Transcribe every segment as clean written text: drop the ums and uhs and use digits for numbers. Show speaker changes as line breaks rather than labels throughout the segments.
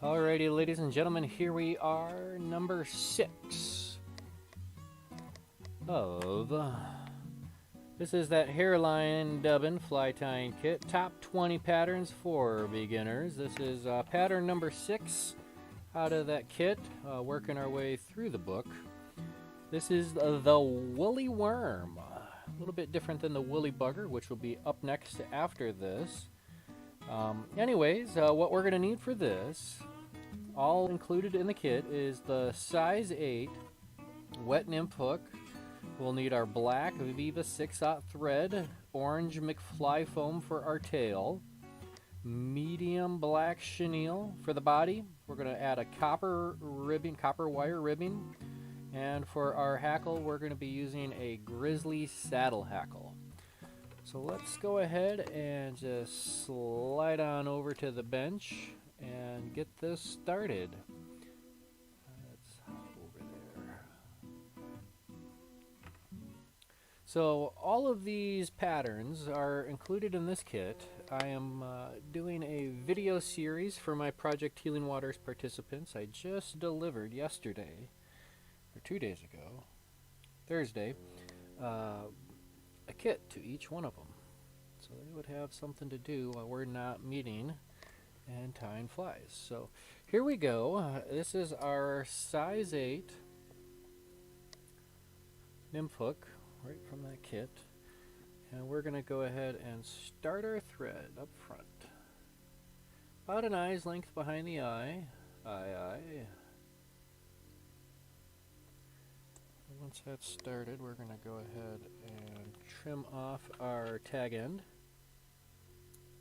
Alrighty, ladies and gentlemen, here we are, number 6 of this is that Hareline Dubbin fly tying kit, top 20 patterns for beginners. This is pattern number 6 out of that kit, working our way through the book. This is the woolly worm, a little bit different than the woolly bugger, which will be up next after this. Anyways, what we're going to need for this, all included in the kit, is the size 8 wet nymph hook. We'll need our black Veevus 6/0 thread, orange McFly foam for our tail, medium black chenille for the body. We're going to add a copper wire ribbing, and for our hackle, we're going to be using a Grizzly saddle hackle. So let's go ahead and just slide on over to the bench and get this started. Let's hop over there. So all of these patterns are included in this kit. I am doing a video series for my Project Healing Waters participants. I just delivered yesterday, or 2 days ago, Thursday, a kit to each one of them, so they would have something to do while we're not meeting and tying flies. So here we go. This is our size 8 nymph hook right from that kit, and we're going to go ahead and start our thread up front, about an eye's length behind the eye. Once that's started, we're going to go ahead and trim off our tag end,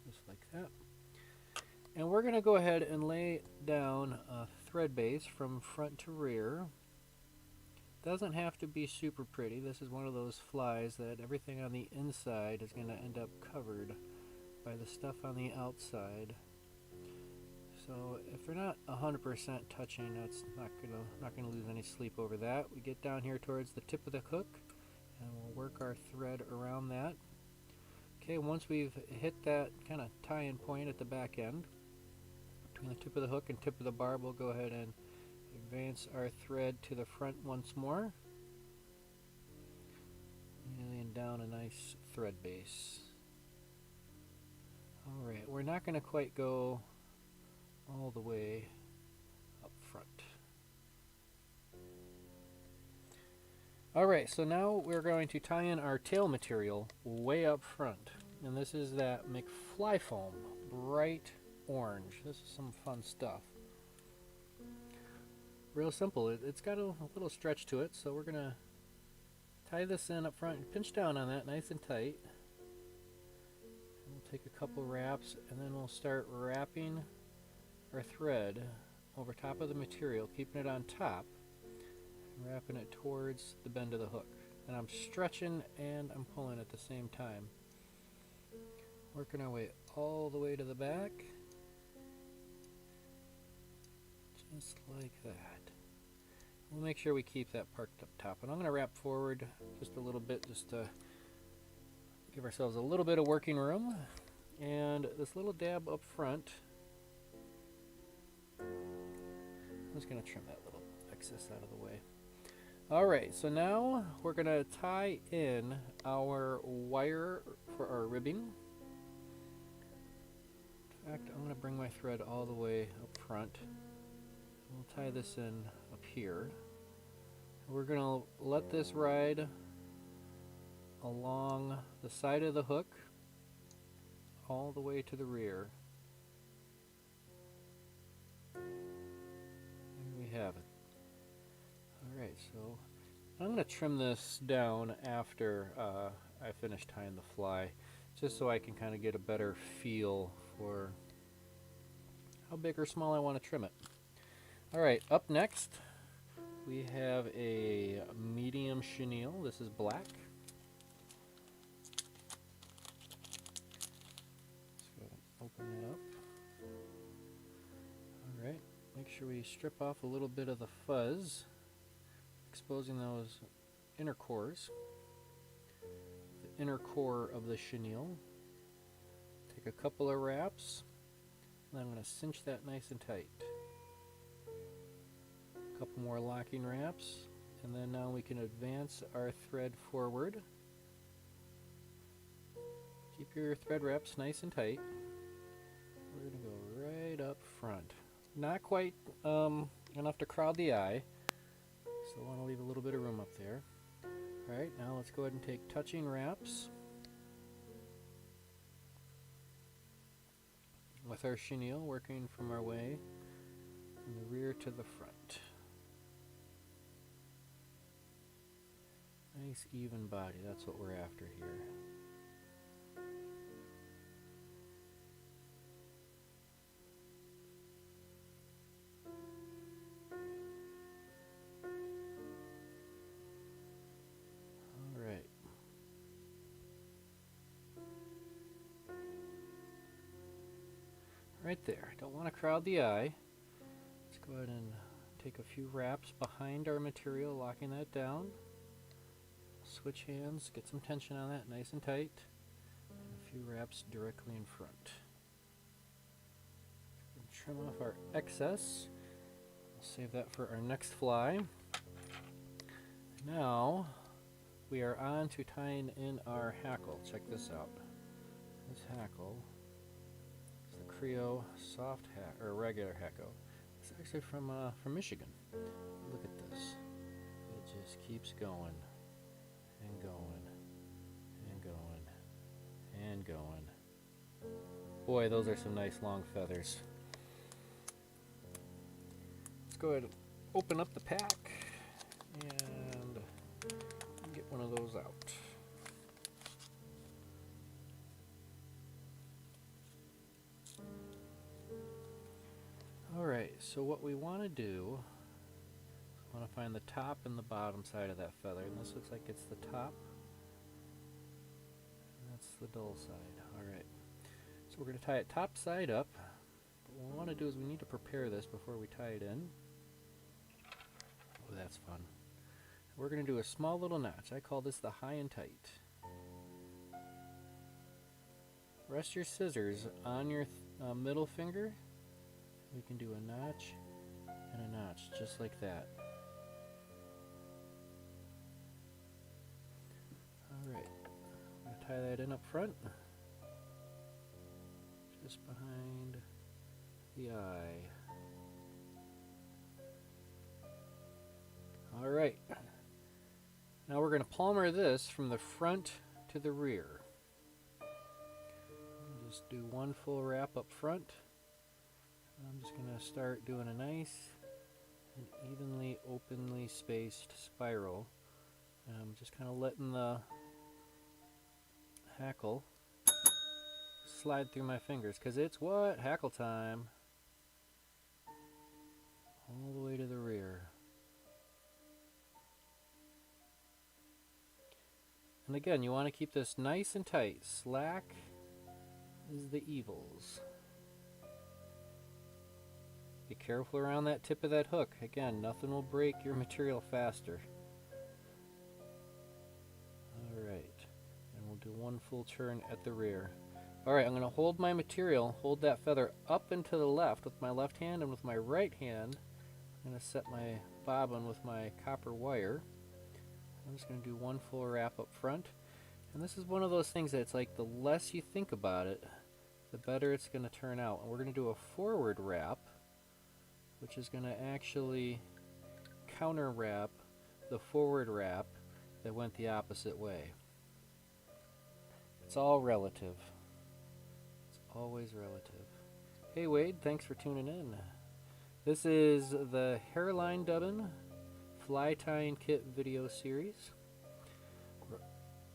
just like that. And we're going to go ahead and lay down a thread base from front to rear. Doesn't have to be super pretty. This is one of those flies that everything on the inside is going to end up covered by the stuff on the outside. So if they're not 100% touching, that's not gonna lose any sleep over that. We get down here towards the tip of the hook, and we'll work our thread around that. Okay, once we've hit that kind of tie-in point at the back end, between the tip of the hook and tip of the barb, we'll go ahead and advance our thread to the front once more, laying down a nice thread base. Alright, we're not going to quite go all the way up front. Alright, so now we're going to tie in our tail material way up front. And this is that McFly foam, bright orange. This is some fun stuff. Real simple. It's got a little stretch to it, so we're going to tie this in up front and pinch down on that nice and tight. And we'll take a couple wraps, and then we'll start wrapping our thread over top of the material, keeping it on top, and wrapping it towards the bend of the hook. And I'm stretching and I'm pulling at the same time. Working our way all the way to the back, just like that. We'll make sure we keep that parked up top. And I'm going to wrap forward just a little bit, just to give ourselves a little bit of working room. And this little dab up front, I'm just going to trim that little excess out of the way. Alright, so now we're going to tie in our wire for our ribbing. In fact, I'm going to bring my thread all the way up front. We'll tie this in up here. We're going to let this ride along the side of the hook all the way to the rear. Have it. Alright, so I'm going to trim this down after I finish tying the fly, just so I can kind of get a better feel for how big or small I want to trim it. Alright, up next we have a medium chenille. This is black. Let's go ahead and open it up. Alright. Make sure we strip off a little bit of the fuzz, exposing those inner cores, the inner core of the chenille. Take a couple of wraps, and I'm going to cinch that nice and tight. A couple more locking wraps, and then now we can advance our thread forward. Keep your thread wraps nice and tight. We're going to go right up front. Not quite enough to crowd the eye, so I want to leave a little bit of room up there. Alright, now let's go ahead and take touching wraps with our chenille, working from our way from the rear to the front. Nice even body, that's what we're after here. Alright. Right there, don't want to crowd the eye. Let's go ahead and take a few wraps behind our material, locking that down. Switch hands, get some tension on that, nice and tight. And a few wraps directly in front. Trim off our excess. We'll save that for our next fly. Now we are on to tying in our hackle. Check this out. This hackle is the Creo soft hack or regular hackle. It's actually from Michigan. Look at this. It just keeps going. And going, and going, and going. Boy, those are some nice long feathers. Let's go ahead and open up the pack and get one of those out. Alright, so what we want to do, I want to find the top and the bottom side of that feather, and this looks like it's the top, and that's the dull side. Alright, so we're going to tie it top side up, but what we want to do is we need to prepare this before we tie it in. Oh, that's fun. We're going to do a small little notch. I call this the high and tight. Rest your scissors on your middle finger. We can do a notch and a notch, just like that. Alright, I'm going to tie that in up front, just behind the eye. Alright, now we're going to palmer this from the front to the rear. Just do one full wrap up front. I'm just going to start doing a nice and evenly, openly spaced spiral. And I'm just kind of letting the hackle slide through my fingers, because it's what? Hackle time. All the way to the rear. And again, you want to keep this nice and tight. Slack is the evils. Be careful around that tip of that hook. Again, nothing will break your material faster. Alright, and we'll do one full turn at the rear. Alright, I'm going to hold my material, hold that feather up and to the left with my left hand, and with my right hand, I'm going to set my bobbin with my copper wire. I'm just going to do one full wrap up front. And this is one of those things that it's like the less you think about it, the better it's going to turn out. And we're going to do a forward wrap, which is going to actually counter wrap the forward wrap that went the opposite way. It's all relative. It's always relative. Hey Wade, thanks for tuning in. This is the Hareline Dubbin Fly Tying Kit video series. We're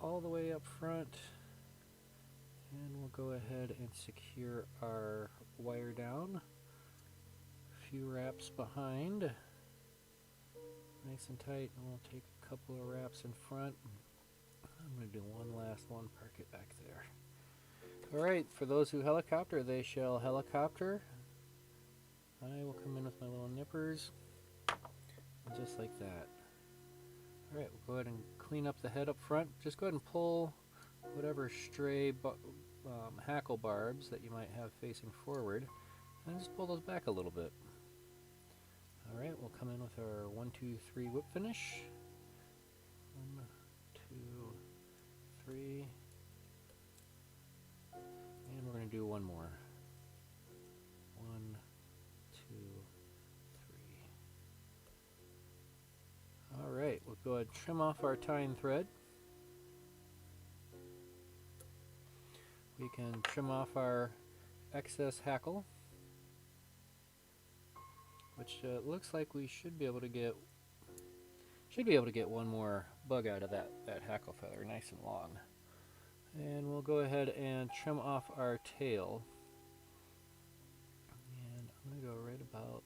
all the way up front, and we'll go ahead and secure our wire down. Few wraps behind, nice and tight, and we'll take a couple of wraps in front. I'm going to do one last one, park it back there. Alright, for those who helicopter, they shall helicopter. I will come in with my little nippers, and just like that. Alright, we'll go ahead and clean up the head up front. Just go ahead and pull whatever stray hackle barbs that you might have facing forward, and just pull those back a little bit. Alright, we'll come in with our 1, 2, 3 whip finish. 1, 2, 3. And we're going to do one more. 1, 2, 3. Alright, we'll go ahead and trim off our tying thread. We can trim off our excess hackle, which looks like we should be able to get one more bug out of that hackle feather, nice and long. And we'll go ahead and trim off our tail. And I'm going to go right about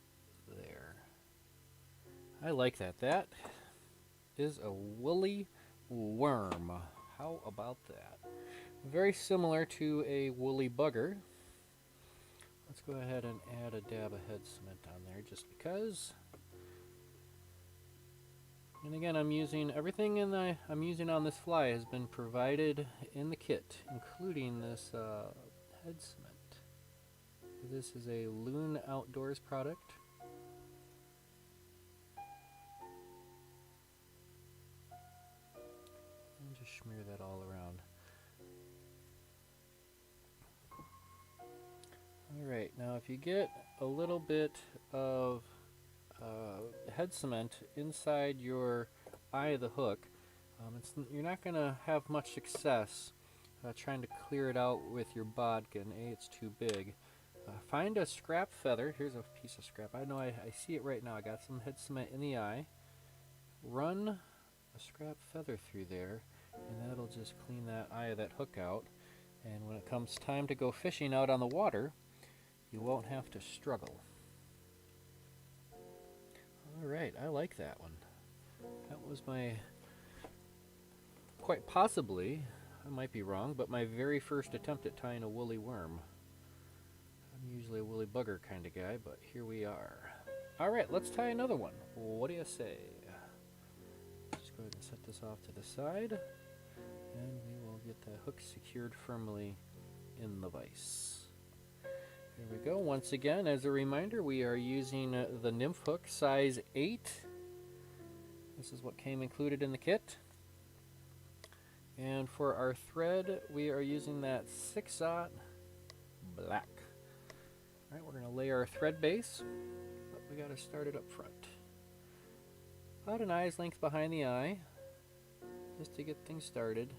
there. I like that. That is a woolly worm. How about that? Very similar to a woolly bugger. Let's go ahead and add a dab of head cement on there just because. And again, I'm using everything I'm using on this fly has been provided in the kit, including this head cement. This is a Loon Outdoors product. And just smear that all around. Alright, now if you get a little bit of head cement inside your eye of the hook, you're not going to have much success trying to clear it out with your bodkin. It's too big. Find a scrap feather. Here's a piece of scrap. I know I see it right now. I got some head cement in the eye. Run a scrap feather through there, and that'll just clean that eye of that hook out. And when it comes time to go fishing out on the water, you won't have to struggle. Alright, I like that one. That was my, quite possibly, I might be wrong, but my very first attempt at tying a woolly worm. I'm usually a woolly bugger kind of guy, but here we are. Alright, let's tie another one. What do you say? Just go ahead and set this off to the side, and we will get the hook secured firmly in the vise. Here we go. Once again, as a reminder, we are using the Nymph hook size 8. This is what came included in the kit. And for our thread, we are using that 6/0 black. Alright, we're going to lay our thread base, but we got to start it up front. About an eye's length behind the eye, just to get things started.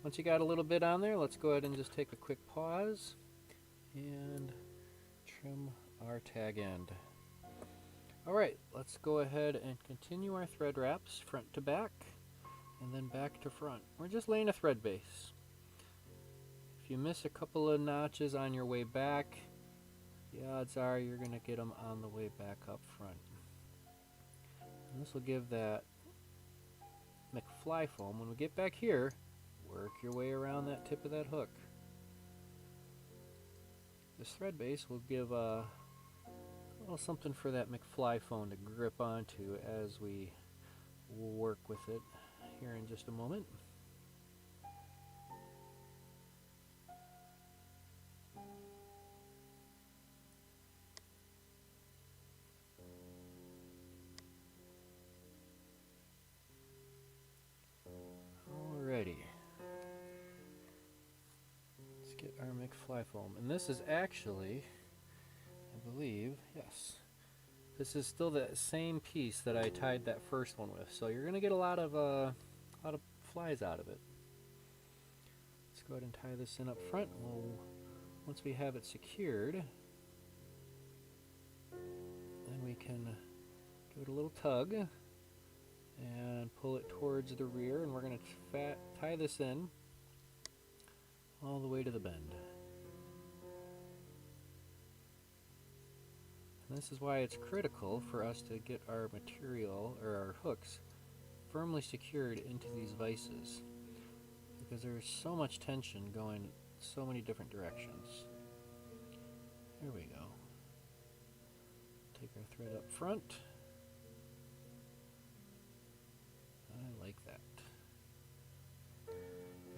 Once you got a little bit on there, let's go ahead and just take a quick pause and trim our tag end. Alright, let's go ahead and continue our thread wraps front to back and then back to front. We're just laying a thread base. If you miss a couple of notches on your way back, the odds are you're going to get them on the way back up front. And this will give that McFly foam. When we get back here, work your way around that tip of that hook. This thread base will give a little something for that McFly foam to grip onto as we work with it here in just a moment. Alrighty. Let's get our McFly foam. And this is actually, I believe, yes, this is still the same piece that I tied that first one with. So you're going to get a lot of flies out of it. Let's go ahead and tie this in up front. Once we have it secured, then we can give it a little tug and pull it towards the rear, and we're going to tie this in all the way to the bend. And this is why it's critical for us to get our material, or our hooks, firmly secured into these vices, because there's so much tension going so many different directions. Here we go. Take our thread up front. I like that.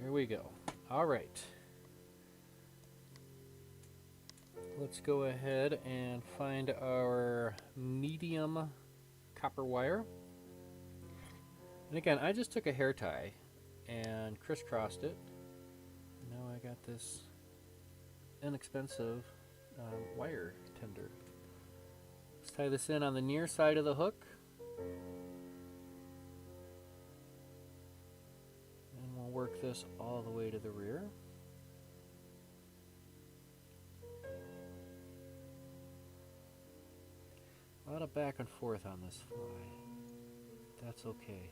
Here we go. All right. Let's go ahead and find our medium copper wire. And again, I just took a hair tie and crisscrossed it. Now I got this inexpensive wire tender. Let's tie this in on the near side of the hook. And we'll work this all the way to the rear. A lot of back and forth on this fly. That's okay.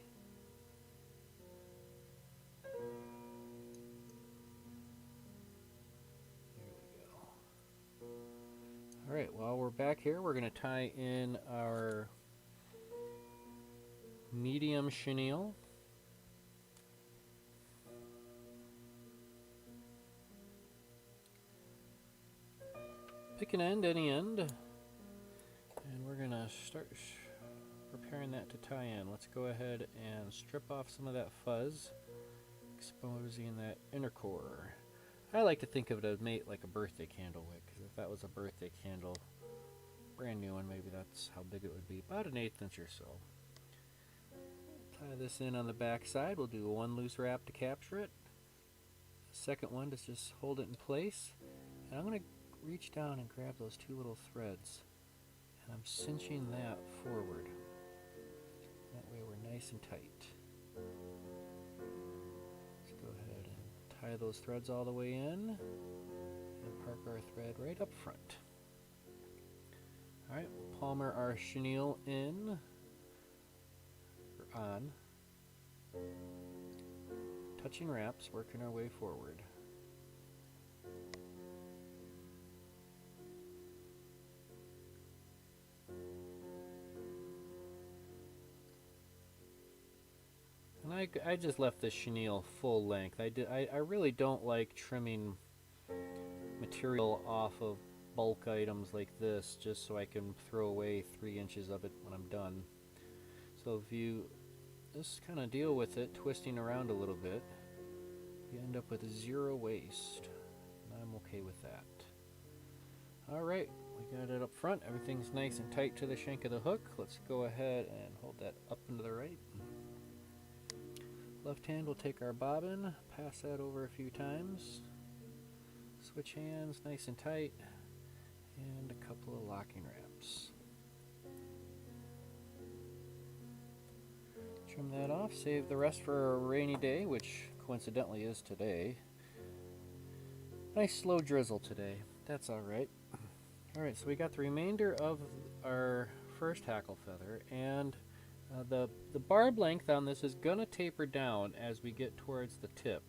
Alright, while we're back here, we're going to tie in our medium chenille. Pick an end, any end, and we're going to start preparing that to tie in. Let's go ahead and strip off some of that fuzz, exposing that inner core. I like to think of it as like a birthday candle wick, because if that was a birthday candle, brand new one, maybe that's how big it would be, about an 1/8 inch or so. Tie this in on the back side. We'll do one loose wrap to capture it. Second one to just hold it in place. And I'm going to reach down and grab those two little threads, and I'm cinching that forward. That way we're nice and tight. Tie those threads all the way in and park our thread right up front. Alright, we'll palmer our chenille in, or on, touching wraps, working our way forward. And I just left this chenille full length. I really don't like trimming material off of bulk items like this just so I can throw away 3 inches of it when I'm done. So if you just kind of deal with it, twisting around a little bit, you end up with 0 waste. And I'm okay with that. Alright, we got it up front. Everything's nice and tight to the shank of the hook. Let's go ahead and hold that up and to the right. Left hand will take our bobbin, pass that over a few times, switch hands nice and tight, and a couple of locking wraps. Trim that off, save the rest for a rainy day, which coincidentally is today. Nice slow drizzle today, that's alright. Alright, so we got the remainder of our first hackle feather, and the barb length on this is going to taper down as we get towards the tip,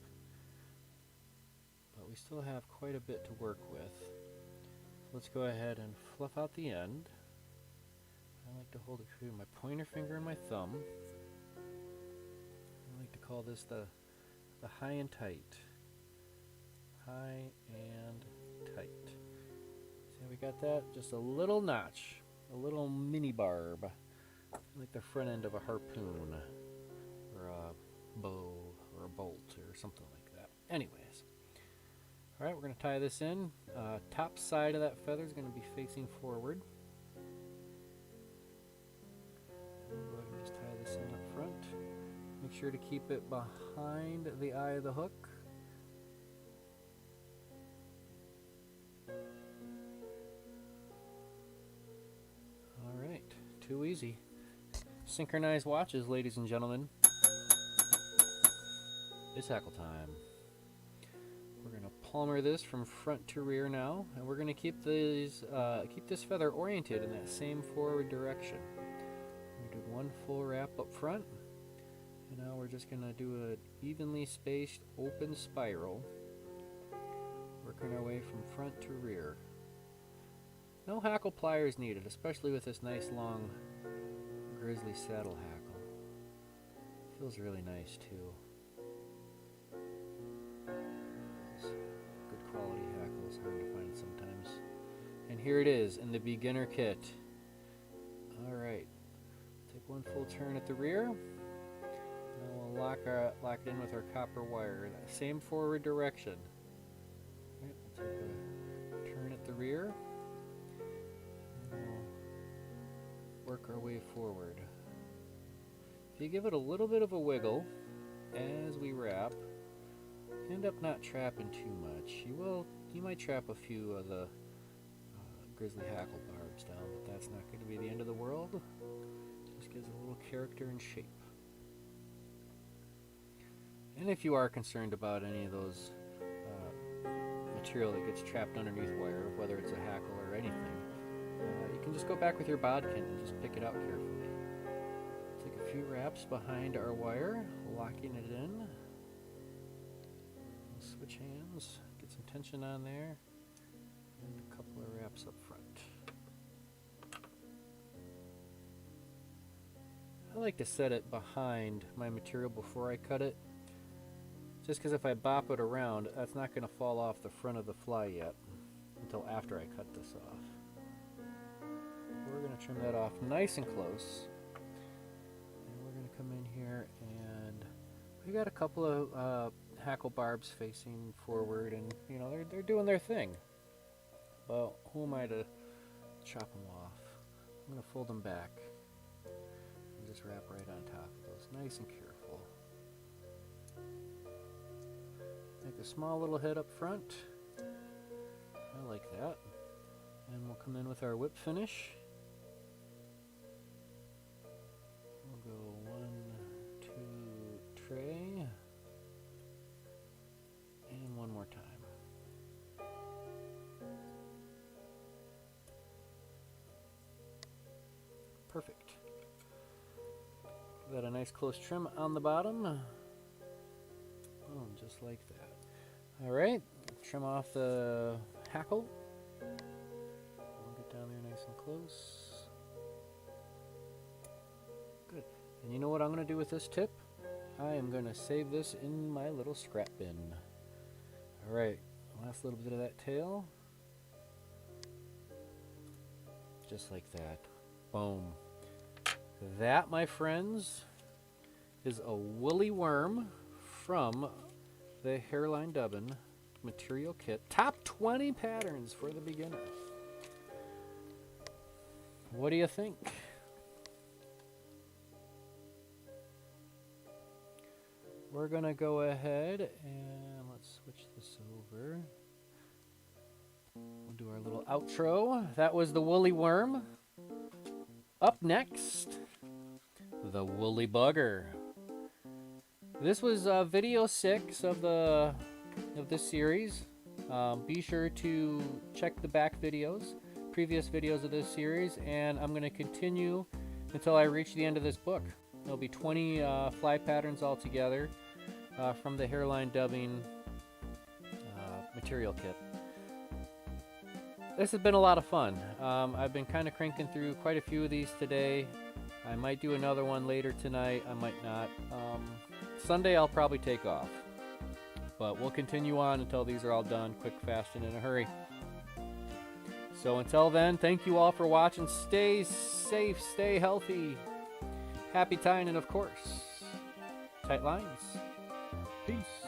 but we still have quite a bit to work with. Let's go ahead and fluff out the end. I like to hold it between my pointer finger and my thumb. I like to call this the high and tight. High and tight. See how we got that? Just a little notch, a little mini barb. Like the front end of a harpoon, or a bow, or a bolt, or something like that. Anyways. Alright, we're going to tie this in. Top side of that feather is going to be facing forward. And go ahead and just tie this in up front. Make sure to keep it behind the eye of the hook. Alright, too easy. Synchronized watches, ladies and gentlemen. It's hackle time. We're going to palmer this from front to rear now, and we're going to keep this feather oriented in that same forward direction. We do one full wrap up front, and now we're just going to do an evenly spaced open spiral, working our way from front to rear. No hackle pliers needed, especially with this nice long Grizzly saddle hackle. Feels really nice too. Good quality hackle is hard to find sometimes. And here it is in the beginner kit. Alright, take one full turn at the rear, and we'll lock it in with our copper wire in that same forward direction. Right, we'll take a turn at the rear. And we'll work our way forward. If you give it a little bit of a wiggle as we wrap, end up not trapping too much. You might trap a few of the Grizzly Hackle barbs down, but that's not going to be the end of the world. Just gives it a little character and shape. And if you are concerned about any of those material that gets trapped underneath wire, whether it's a hackle or anything, you can just go back with your bodkin and just pick it out carefully. Take a few wraps behind our wire, locking it in. Switch hands, get some tension on there, and a couple of wraps up front. I like to set it behind my material before I cut it, just because if I bop it around, that's not going to fall off the front of the fly yet until after I cut this off. We're going to trim that off nice and close, and we're going to come in here, and we got a couple of hackle barbs facing forward, and you know they're doing their thing. Well, who am I to chop them off? I'm going to fold them back and just wrap right on top of those, nice and careful. Make a small little head up front. I like that. And we'll come in with our whip finish. We'll go 1, 2, tray. And one more time. Perfect. Give that a nice close trim on the bottom. Boom, just like that. Alright, trim off the hackle. We'll get down there nice and close. Good. And you know what I'm going to do with this tip? I am going to save this in my little scrap bin. Alright, last little bit of that tail. Just like that. Boom. That, my friends, is a woolly worm from the Hareline Dubbin material kit. Top 20 patterns for the beginner. What do you think? We're going to go ahead and let's switch this over. We'll do our little outro. That was the woolly worm. Up next, the woolly bugger. This was video 6 of this series. Be sure to check the back videos, previous videos of this series, and I'm going to continue until I reach the end of this book. There'll be 20 fly patterns altogether from the Hareline Dubbin material kit. This has been a lot of fun. I've been kind of cranking through quite a few of these today. I might do another one later tonight. I might not. Sunday I'll probably take off. But we'll continue on until these are all done, quick, fast, and in a hurry. So until then, thank you all for watching. Stay safe, stay healthy. Happy tying, and of course, tight lines. Peace.